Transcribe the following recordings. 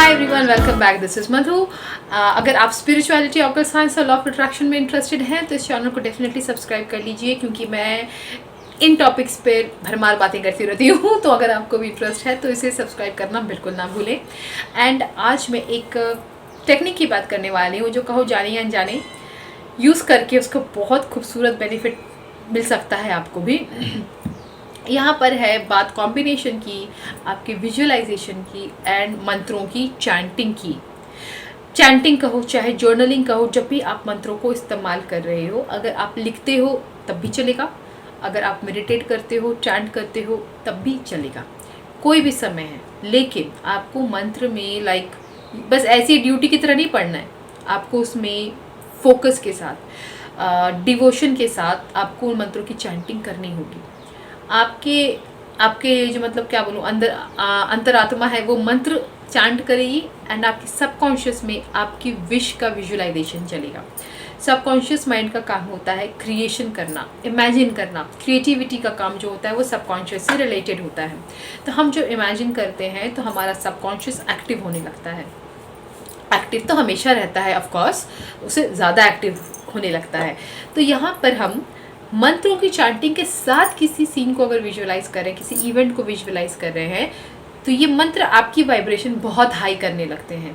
Hi everyone, welcome back. This is Madhu. अगर आप spirituality, occult science और लॉ ऑफ अट्रैक्शन में इंटरेस्टेड हैं तो इस चैनल को डेफिनेटली सब्सक्राइब कर लीजिए, क्योंकि मैं इन टॉपिक्स पे भरमार बातें करती रहती हूँ। तो अगर आपको भी इंटरेस्ट है तो इसे सब्सक्राइब करना बिल्कुल ना भूलें। एंड आज मैं एक टेक्निक की बात करने वाली हूँ जो कहो जाने या अनजाने यूज़ करके उसको बहुत खूबसूरत बेनिफिट मिल सकता है आपको भी। यहाँ पर है बात कॉम्बिनेशन की, आपकी विजुअलाइजेशन की एंड मंत्रों की चैंटिंग की। चैंटिंग कहो चाहे जर्नलिंग कहो, जब भी आप मंत्रों को इस्तेमाल कर रहे हो, अगर आप लिखते हो तब भी चलेगा, अगर आप मेडिटेट करते हो, चैंट करते हो तब भी चलेगा, कोई भी समय है। लेकिन आपको मंत्र में बस ऐसी ड्यूटी की तरह नहीं पढ़ना है, आपको उसमें फोकस के साथ, डिवोशन के साथ आपको उन मंत्रों की चैंटिंग करनी होगी। आपके आपके जो क्या बोलूँ, अंतरात्मा है वो मंत्र चैंट करेगी एंड आपके सबकॉन्शियस में आपकी विश का विजुअलाइजेशन चलेगा। सबकॉन्शियस माइंड का काम होता है क्रिएशन करना, इमेजिन करना। क्रिएटिविटी का काम जो होता है वो सबकॉन्शियस से रिलेटेड होता है। तो हम जो इमेजिन करते हैं तो हमारा सबकॉन्शियस एक्टिव होने लगता है। एक्टिव तो हमेशा रहता है, ऑफ कोर्स उससे ज़्यादा एक्टिव होने लगता है। तो यहाँ पर हम मंत्रों की चैंटिंग के साथ किसी सीन को अगर विजुअलाइज कर रहे हैं, किसी इवेंट को विजुअलाइज कर रहे हैं, तो ये मंत्र आपकी वाइब्रेशन बहुत हाई करने लगते हैं।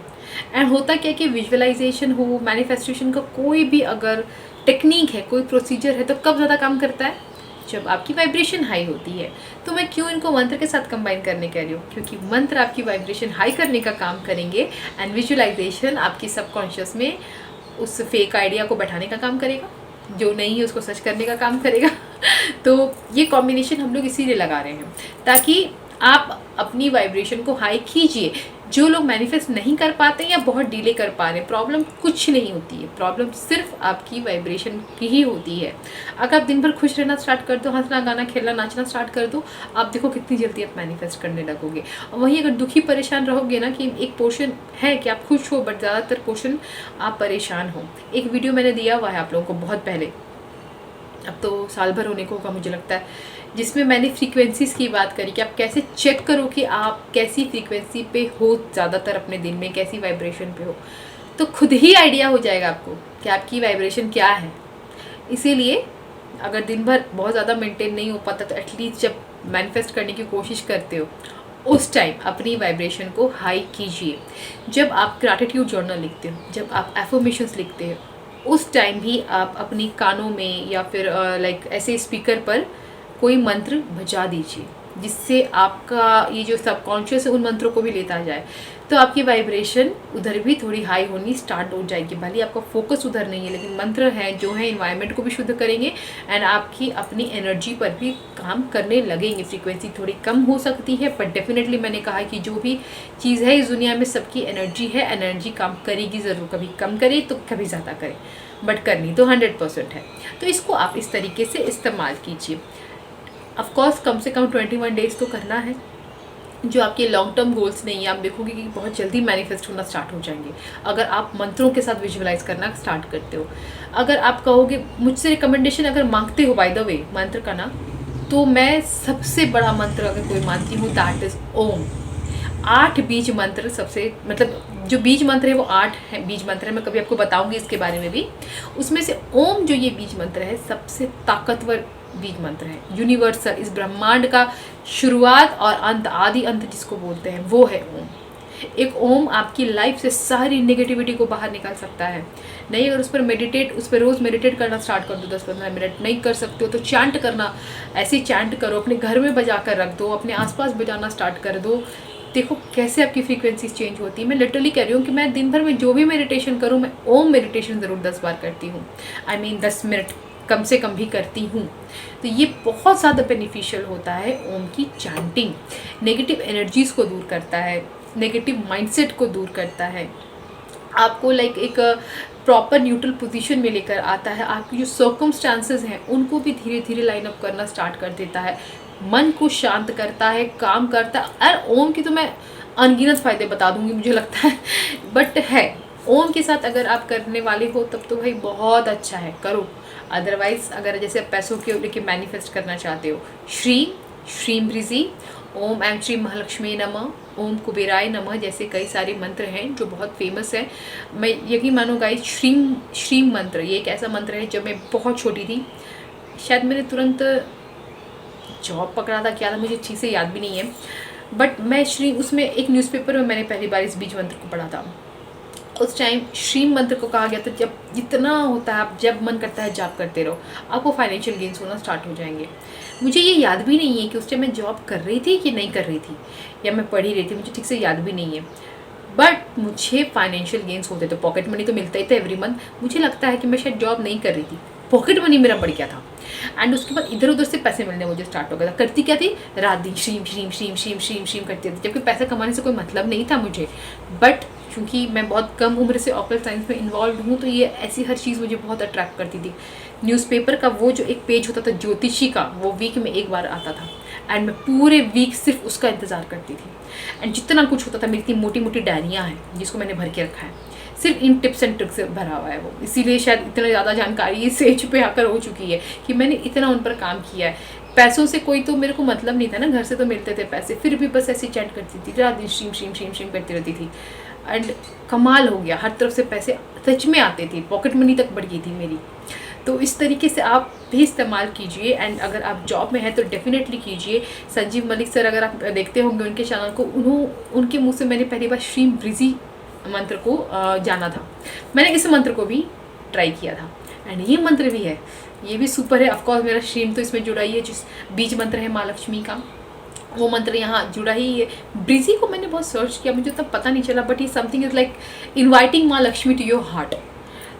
एंड होता क्या कि विजुअलाइजेशन हो, मैनिफेस्टेशन का कोई भी अगर टेक्निक है, कोई प्रोसीजर है, तो कब ज़्यादा काम करता है? जब आपकी वाइब्रेशन हाई होती है। तो मैं क्यों इनको मंत्र के साथ कंबाइन करने कह रही हूँ? क्योंकि मंत्र आपकी वाइब्रेशन हाई करने का काम करेंगे एंड विजुअलाइजेशन आपकी सबकॉन्शियस में उस फेक आइडिया को बैठाने का काम करेगा, जो नहीं है उसको सच करने का काम करेगा। तो ये कॉम्बिनेशन हम लोग इसीलिए लगा रहे हैं ताकि आप अपनी वाइब्रेशन को हाई कीजिए। जो लोग मैनिफेस्ट नहीं कर पाते या बहुत डिले कर पा रहे हैं, प्रॉब्लम कुछ नहीं होती है, प्रॉब्लम सिर्फ आपकी वाइब्रेशन की ही होती है। अगर आप दिन भर खुश रहना स्टार्ट कर दो, हंसना गाना खेलना नाचना स्टार्ट कर दो, आप देखो कितनी जल्दी आप मैनिफेस्ट करने लगोगे। और वहीं अगर दुखी परेशान रहोगे ना, कि एक पोर्शन है कि आप खुश हो बट ज़्यादातर पोर्शन आप परेशान हो। एक वीडियो मैंने दिया हुआ है आप लोगों को बहुत पहले, अब तो साल भर होने को होगा मुझे लगता है, जिसमें मैंने फ्रीक्वेंसीज़ की बात करी कि आप कैसे चेक करो कि आप कैसी फ्रीक्वेंसी पे हो, ज़्यादातर अपने दिन में कैसी वाइब्रेशन पे हो, तो खुद ही आइडिया हो जाएगा आपको कि आपकी वाइब्रेशन क्या है। इसीलिए अगर दिन भर बहुत ज़्यादा मेंटेन नहीं हो पाता तो एटलीस्ट जब मैनिफेस्ट करने की कोशिश करते हो उस टाइम अपनी वाइब्रेशन को हाई कीजिए। जब आप ग्रैटिट्यूड जर्नल लिखते हो, जब आप एफर्मेशंस लिखते हो, उस टाइम भी आप अपनी कानों में या फिर ऐसे स्पीकर पर कोई मंत्र बजा दीजिए, जिससे आपका ये जो सबकॉन्शियस है उन मंत्रों को भी लेता जाए, तो आपकी वाइब्रेशन उधर भी थोड़ी हाई होनी स्टार्ट हो जाएगी। भले आपका फोकस उधर नहीं है, लेकिन मंत्र हैं जो है इन्वायरमेंट को भी शुद्ध करेंगे एंड आपकी अपनी एनर्जी पर भी काम करने लगेंगे। फ्रीक्वेंसी थोड़ी कम हो सकती है बट डेफिनेटली मैंने कहा कि जो भी चीज़ है इस दुनिया में सबकी एनर्जी है, एनर्जी काम करेगी ज़रूर, कभी कम करे तो कभी ज़्यादा करे, बट करनी तो 100% है। तो इसको आप इस तरीके से इस्तेमाल कीजिए। ऑफकोर्स कम से कम 21 डेज़ तो करना है। जो आपके लॉन्ग टर्म गोल्स नहीं है, आप देखोगे कि बहुत जल्दी मैनिफेस्ट होना स्टार्ट हो जाएंगे अगर आप मंत्रों के साथ विजुअलाइज करना स्टार्ट करते हो। अगर आप कहोगे मुझसे रिकमेंडेशन अगर मांगते हो बाय द वे मंत्र का ना, तो मैं सबसे बड़ा मंत्र अगर कोई मानती हूँ दैट इज़ ओम। 8 बीज मंत्र सबसे जो बीज मंत्र है वो 8 है बीज मंत्र है, मैं कभी आपको बताऊंगी इसके बारे में भी। उसमें से ओम जो ये बीज मंत्र है सबसे ताकतवर बीज मंत्र है, यूनिवर्सल, इस ब्रह्मांड का शुरुआत और अंत, आदि अंत जिसको बोलते हैं वो है ओम। एक ओम आपकी लाइफ से सारी नेगेटिविटी को बाहर निकाल सकता है। नहीं अगर उस पर रोज़ मेडिटेट करना स्टार्ट कर दो, 10-15 मिनट नहीं कर सकते हो तो चैंट करना, ऐसे चैंट करो, अपने घर में बजा कर रख दो, अपने आसपास बजाना स्टार्ट कर दो, देखो कैसे आपकी फ्रीक्वेंसीज चेंज होती है। मैं लिटरली कह रही हूँ कि मैं दिन भर में जो भी मेडिटेशन करूँ, मैं ओम मेडिटेशन ज़रूर 10 बार करती हूँ। 10 मिनट कम से कम भी करती हूँ। तो ये बहुत ज़्यादा बेनिफिशियल होता है ओम की चैंटिंग। नेगेटिव एनर्जीज़ को दूर करता है, नेगेटिव माइंडसेट को दूर करता है, आपको एक प्रॉपर न्यूट्रल पोजीशन में लेकर आता है, आपकी जो सर्कमस्टांसेस हैं उनको भी धीरे धीरे लाइन अप करना स्टार्ट कर देता है, मन को शांत करता है, काम करता है। और ओम की तो मैं अनगिनत फ़ायदे बता दूंगी मुझे लगता है, बट है ओम के साथ अगर आप करने वाले हो तब तो भाई बहुत अच्छा है, करो। अदरवाइज अगर जैसे आप पैसों के लेके मैनिफेस्ट करना चाहते हो, श्रीम ह्रीजी ओम ऐं श्री महालक्ष्मी नमः ओम कुबेराय नमः जैसे कई सारे मंत्र हैं जो बहुत फेमस है। मैं यकीन मानो गाइस, श्रीम श्रीम मंत्र ये एक ऐसा मंत्र है। जब मैं बहुत छोटी थी, शायद मैंने तुरंत जॉब पकड़ा था, क्या था मुझे ठीक से याद भी नहीं है, बट मैं श्रीम उसमें एक न्यूज़पेपर में मैंने पहली बार इस बीज मंत्र को पढ़ा था। उस टाइम श्रीम मंत्र को कहा गया था जब जितना होता है, आप जब मन करता है जाप करते रहो, आपको फाइनेंशियल गेन्स होना स्टार्ट हो जाएंगे। मुझे ये याद भी नहीं है कि उस टाइम मैं जॉब कर रही थी कि नहीं कर रही थी, या मैं पढ़ ही रही थी, मुझे ठीक से याद भी नहीं है। बट मुझे फाइनेंशियल गेन्स होते थे, पॉकेट मनी तो मिलता ही था एवरी मंथ। मुझे लगता है कि मैं शायद जॉब नहीं कर रही थी, पॉकेट मनी मेरा बढ़ गया था। एंड उसके बाद इधर उधर से पैसे मिलने मुझे स्टार्ट हो गया था। करती क्या थी, रात दिन श्रीम श्रीम श्रीम श्रीम श्रीम श्रीम करती थी, जबकि पैसा कमाने से कोई मतलब नहीं था मुझे। बट क्योंकि मैं बहुत कम उम्र से ऑकल्ट साइंस में इन्वॉल्व हूँ, तो ये ऐसी हर चीज़ मुझे बहुत अट्रैक्ट करती थी। न्यूज़पेपर का वो जो एक पेज होता था ज्योतिषी का, वो वीक में एक बार आता था, एंड मैं पूरे वीक सिर्फ उसका इंतज़ार करती थी। एंड जितना कुछ होता था, मेरी इतनी मोटी मोटी डायरियाँ हैं जिसको मैंने भर के रखा है, सिर्फ इन टिप्स एंड ट्रिक्स से भरा हुआ है वो। इसीलिए शायद इतना ज़्यादा जानकारी इस एज पे आकर हो चुकी है कि मैंने इतना उन पर काम किया है। पैसों से कोई तो मेरे को मतलब नहीं था ना, घर से तो मिलते थे पैसे, फिर भी बस ऐसे चैट करती थी, रात दिन श्रीम श्रीम श्रीम श्रीम करती रहती थी। एंड कमाल हो गया, हर तरफ से पैसे सच में आते थे, पॉकेट मनी तक बढ़ गई थी मेरी। तो इस तरीके से आप भी इस्तेमाल कीजिए। एंड अगर आप जॉब में हैं तो डेफिनेटली कीजिए। संजीव मलिक सर अगर आप देखते होंगे उनके चैनल को, उनके मुँह से मैंने पहली बार श्रीम ब्रिजी मंत्र को जाना था। मैंने इस मंत्र को भी ट्राई किया था, एंड ये मंत्र भी है, ये भी सुपर है। ऑफकोर्स मेरा श्रीम तो इसमें जुड़ा ही है, जिस बीज मंत्र है माँ लक्ष्मी का, वो मंत्र यहाँ जुड़ा ही है। ब्रिजी को मैंने बहुत सर्च किया, मुझे तब पता नहीं चला, बट ये समथिंग इज़ लाइक इन्वाइटिंग माँ लक्ष्मी टू योर हार्ट,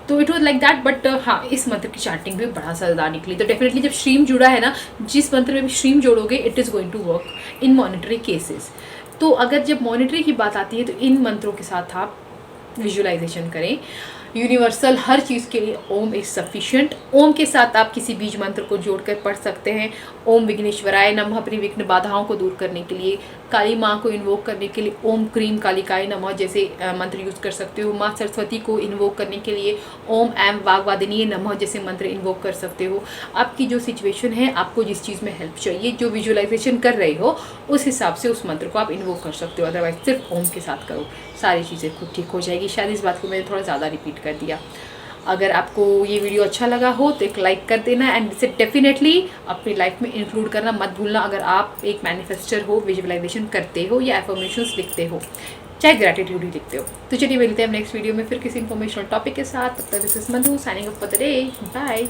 तो it was like that. But हाँ, इस मंत्र की चार्टिंग भी बड़ा ज़्यादा निकली। तो डेफिनेटली जब श्रीम जुड़ा है ना, जिस मंत्र में भी श्रीम जोड़ोगे, it is going to work in monetary cases. तो अगर जब मॉनिटरी की बात आती है तो इन मंत्रों के साथ आप विजुअलाइजेशन करें। यूनिवर्सल हर चीज़ के लिए ओम इज़ सफिशिएंट। ओम के साथ आप किसी बीज मंत्र को जोड़कर पढ़ सकते हैं। ओम विघ्नेश्वराय नमः अपनी विघ्न बाधाओं को दूर करने के लिए, काली माँ को इन्वोक करने के लिए ओम क्रीम कालिकाय नमः जैसे मंत्र यूज़ कर सकते हो। माँ सरस्वती को इन्वोक करने के लिए ओम एम वाग्वादिनीय नमः जैसे मंत्र इन्वोक कर सकते हो। आपकी जो सिचुएशन है, आपको जिस चीज़ में हेल्प चाहिए, जो विजुअलाइजेशन कर रहे हो, उस हिसाब से उस मंत्र को आप इन्वोक कर सकते हो। अदरवाइज सिर्फ ओम के साथ करो, सारी चीज़ें खुद ठीक हो जाएगी। शायद इस बात को मैंने थोड़ा ज़्यादा रिपीट कर दिया। अगर आपको ये वीडियो अच्छा लगा हो तो एक लाइक कर देना, एंड इसे डेफिनेटली अपनी लाइफ में इंक्लूड करना मत भूलना। अगर आप एक मैनिफेस्टर हो, विजुअलाइजेशन करते हो या एफर्मेशंस लिखते हो, चाहे ग्रैटिट्यूड ही लिखते हो। तो चलिए मिलते हैं नेक्स्ट वीडियो में फिर किसी इन्फॉर्मेशनल टॉपिक के साथ। तब तक this is Madhu signing off for the day. Bye.